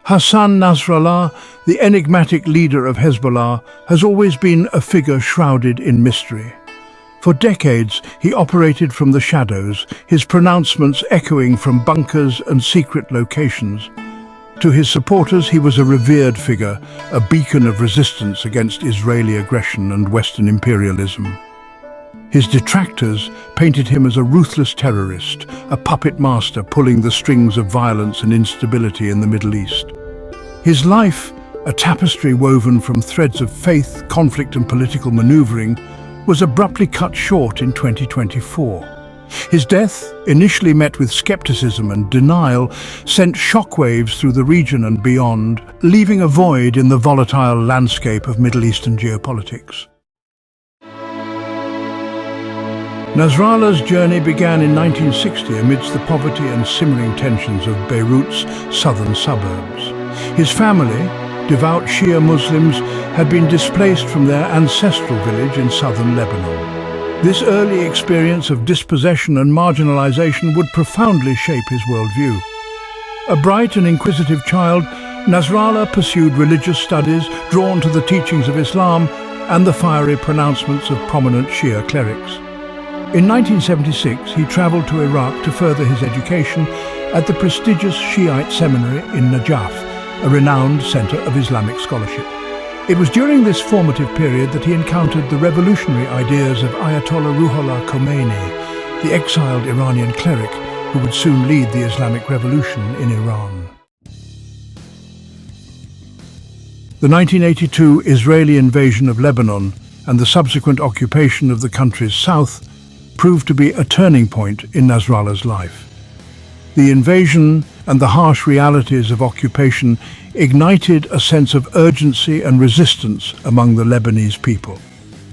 Hassan Nasrallah, the enigmatic leader of Hezbollah, has always been a figure shrouded in mystery. For decades, he operated from the shadows, his pronouncements echoing from bunkers and secret locations. To his supporters, he was a revered figure, a beacon of resistance against Israeli aggression and Western imperialism. His detractors painted him as a ruthless terrorist, a puppet master pulling the strings of violence and instability in the Middle East. His life, a tapestry woven from threads of faith, conflict and political maneuvering, was abruptly cut short in 2024. His death, initially met with skepticism and denial, sent shockwaves through the region and beyond, leaving a void in the volatile landscape of Middle Eastern geopolitics. Nasrallah's journey began in 1960 amidst the poverty and simmering tensions of Beirut's southern suburbs. His family, devout Shia Muslims, had been displaced from their ancestral village in southern Lebanon. This early experience of dispossession and marginalization would profoundly shape his worldview. A bright and inquisitive child, Nasrallah pursued religious studies, drawn to the teachings of Islam and the fiery pronouncements of prominent Shia clerics. In 1976, he traveled to Iraq to further his education at the prestigious Shiite seminary in Najaf, a renowned center of Islamic scholarship. It was during this formative period that he encountered the revolutionary ideas of Ayatollah Ruhollah Khomeini, the exiled Iranian cleric who would soon lead the Islamic Revolution in Iran. The 1982 Israeli invasion of Lebanon and the subsequent occupation of the country's south proved to be a turning point in Nasrallah's life. The invasion and the harsh realities of occupation ignited a sense of urgency and resistance among the Lebanese people.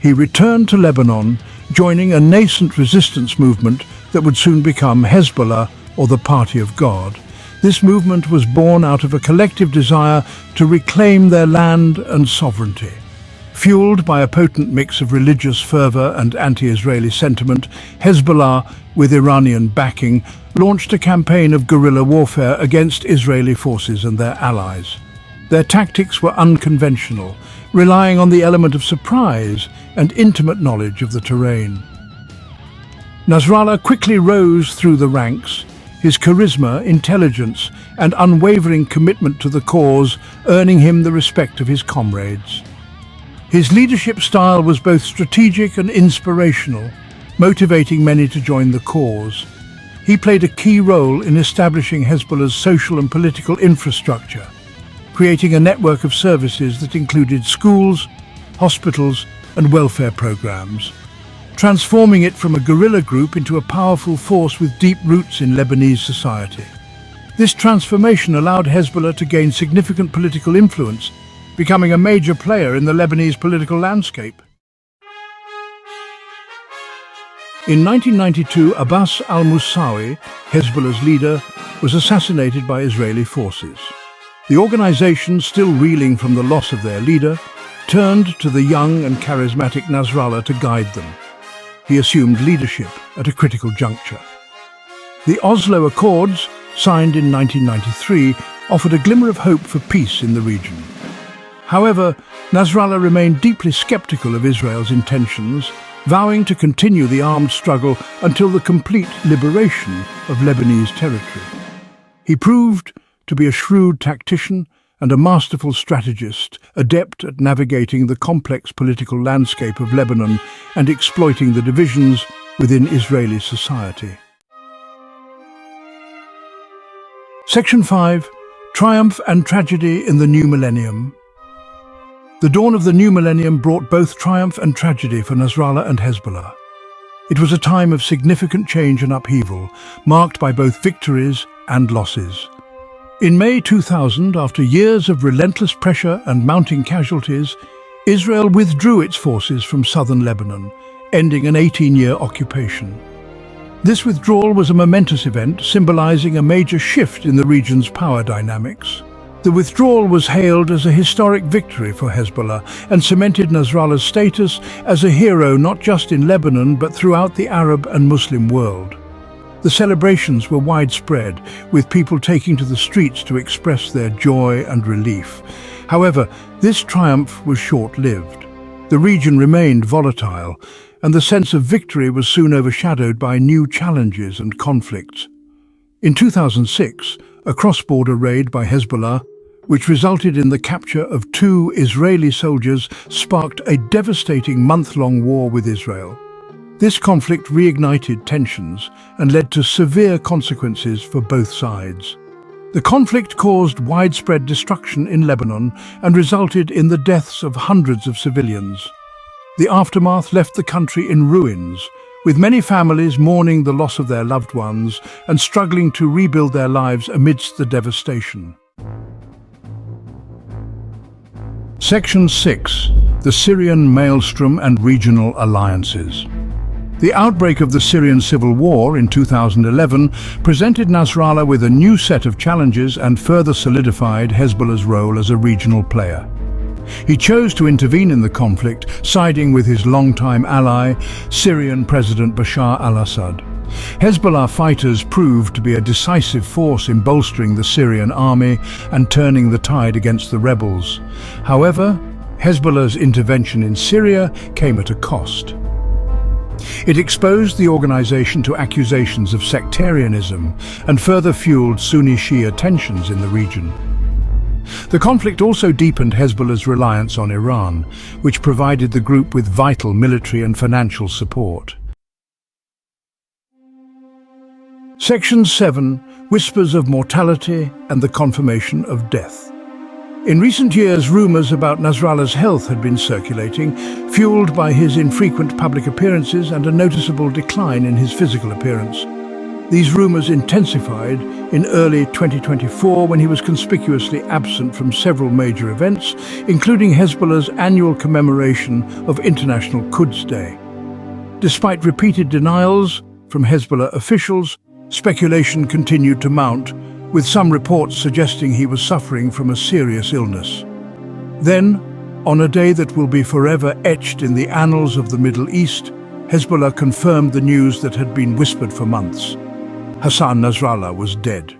He returned to Lebanon, joining a nascent resistance movement that would soon become Hezbollah, or the Party of God. This movement was born out of a collective desire to reclaim their land and sovereignty. Fueled by a potent mix of religious fervor and anti-Israeli sentiment, Hezbollah, with Iranian backing, launched a campaign of guerrilla warfare against Israeli forces and their allies. Their tactics were unconventional, relying on the element of surprise and intimate knowledge of the terrain. Nasrallah quickly rose through the ranks, his charisma, intelligence, and unwavering commitment to the cause earning him the respect of his comrades. His leadership style was both strategic and inspirational, motivating many to join the cause. He played a key role in establishing Hezbollah's social and political infrastructure, creating a network of services that included schools, hospitals, and welfare programs, transforming it from a guerrilla group into a powerful force with deep roots in Lebanese society. This transformation allowed Hezbollah to gain significant political influence, becoming a major player in the Lebanese political landscape. In 1992, Abbas al-Musawi, Hezbollah's leader, was assassinated by Israeli forces. The organization, still reeling from the loss of their leader, turned to the young and charismatic Nasrallah to guide them. He assumed leadership at a critical juncture. The Oslo Accords, signed in 1993, offered a glimmer of hope for peace in the region. However, Nasrallah remained deeply skeptical of Israel's intentions, vowing to continue the armed struggle until the complete liberation of Lebanese territory. He proved to be a shrewd tactician and a masterful strategist, adept at navigating the complex political landscape of Lebanon and exploiting the divisions within Israeli society. Section 5. Triumph and Tragedy in the New Millennium. The dawn of the new millennium brought both triumph and tragedy for Nasrallah and Hezbollah. It was a time of significant change and upheaval, marked by both victories and losses. In May 2000, after years of relentless pressure and mounting casualties, Israel withdrew its forces from southern Lebanon, ending an 18-year occupation. This withdrawal was a momentous event, symbolizing a major shift in the region's power dynamics. The withdrawal was hailed as a historic victory for Hezbollah and cemented Nasrallah's status as a hero not just in Lebanon but throughout the Arab and Muslim world. The celebrations were widespread, with people taking to the streets to express their joy and relief. However, this triumph was short-lived. The region remained volatile, and the sense of victory was soon overshadowed by new challenges and conflicts. In 2006, a cross-border raid by Hezbollah, which resulted in the capture of 2 Israeli soldiers, sparked a devastating month-long war with Israel. This conflict reignited tensions and led to severe consequences for both sides. The conflict caused widespread destruction in Lebanon and resulted in the deaths of hundreds of civilians. The aftermath left the country in ruins, with many families mourning the loss of their loved ones and struggling to rebuild their lives amidst the devastation. Section 6. The Syrian Maelstrom and Regional Alliances. The outbreak of the Syrian civil war in 2011 presented Nasrallah with a new set of challenges and further solidified Hezbollah's role as a regional player. He chose to intervene in the conflict, siding with his longtime ally, Syrian President Bashar al-Assad. Hezbollah fighters proved to be a decisive force in bolstering the Syrian army and turning the tide against the rebels. However, Hezbollah's intervention in Syria came at a cost. It exposed the organization to accusations of sectarianism and further fueled Sunni-Shia tensions in the region. The conflict also deepened Hezbollah's reliance on Iran, which provided the group with vital military and financial support. Section 7. Whispers of mortality and the confirmation of death. In recent years, rumors about Nasrallah's health had been circulating, fueled by his infrequent public appearances and a noticeable decline in his physical appearance. These rumors intensified in early 2024 when he was conspicuously absent from several major events, including Hezbollah's annual commemoration of International Quds Day. Despite repeated denials from Hezbollah officials, speculation continued to mount, with some reports suggesting he was suffering from a serious illness. Then, on a day that will be forever etched in the annals of the Middle East, Hezbollah confirmed the news that had been whispered for months. Hassan Nasrallah was dead.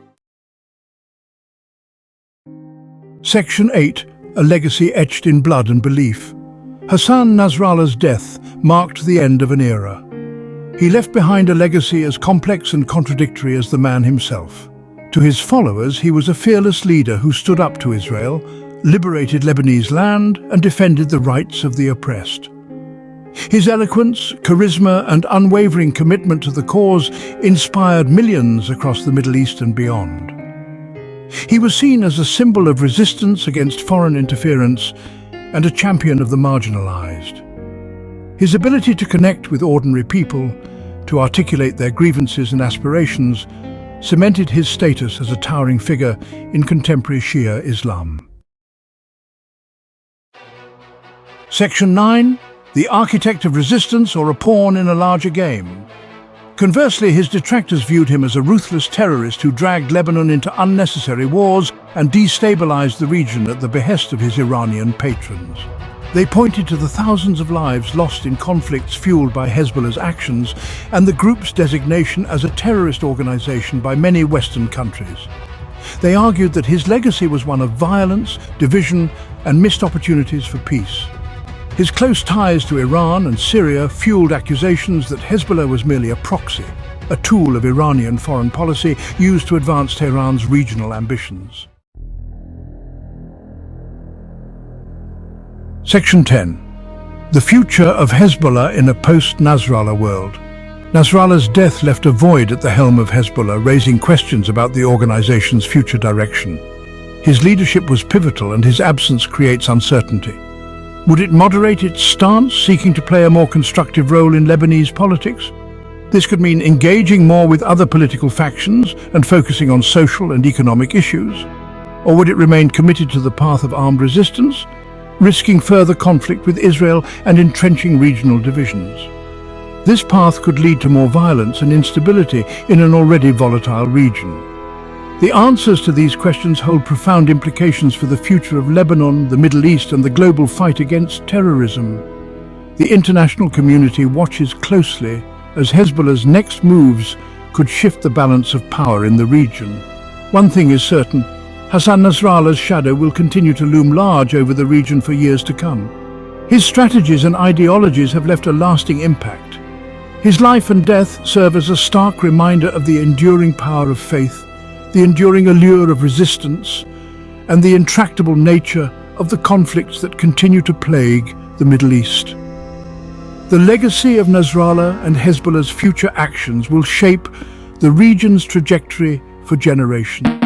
Section 8. A legacy etched in blood and belief. Hassan Nasrallah's death marked the end of an era. He left behind a legacy as complex and contradictory as the man himself. To his followers, he was a fearless leader who stood up to Israel, liberated Lebanese land, and defended the rights of the oppressed. His eloquence, charisma, and unwavering commitment to the cause inspired millions across the Middle East and beyond. He was seen as a symbol of resistance against foreign interference and a champion of the marginalized. His ability to connect with ordinary people, to articulate their grievances and aspirations, cemented his status as a towering figure in contemporary Shia Islam. Section 9. The architect of resistance or a pawn in a larger game. Conversely, his detractors viewed him as a ruthless terrorist who dragged Lebanon into unnecessary wars and destabilized the region at the behest of his Iranian patrons. They pointed to the thousands of lives lost in conflicts fueled by Hezbollah's actions and the group's designation as a terrorist organization by many Western countries. They argued that his legacy was one of violence, division, and missed opportunities for peace. His close ties to Iran and Syria fueled accusations that Hezbollah was merely a proxy, a tool of Iranian foreign policy used to advance Tehran's regional ambitions. Section 10. The future of Hezbollah in a post-Nasrallah world. Nasrallah's death left a void at the helm of Hezbollah, raising questions about the organization's future direction. His leadership was pivotal and his absence creates uncertainty. Would it moderate its stance, seeking to play a more constructive role in Lebanese politics? This could mean engaging more with other political factions and focusing on social and economic issues. Or would it remain committed to the path of armed resistance, risking further conflict with Israel and entrenching regional divisions? This path could lead to more violence and instability in an already volatile region. The answers to these questions hold profound implications for the future of Lebanon, the Middle East, and the global fight against terrorism. The international community watches closely as Hezbollah's next moves could shift the balance of power in the region. One thing is certain: Hassan Nasrallah's shadow will continue to loom large over the region for years to come. His strategies and ideologies have left a lasting impact. His life and death serve as a stark reminder of the enduring power of faith, the enduring allure of resistance, and the intractable nature of the conflicts that continue to plague the Middle East. The legacy of Nasrallah and Hezbollah's future actions will shape the region's trajectory for generations.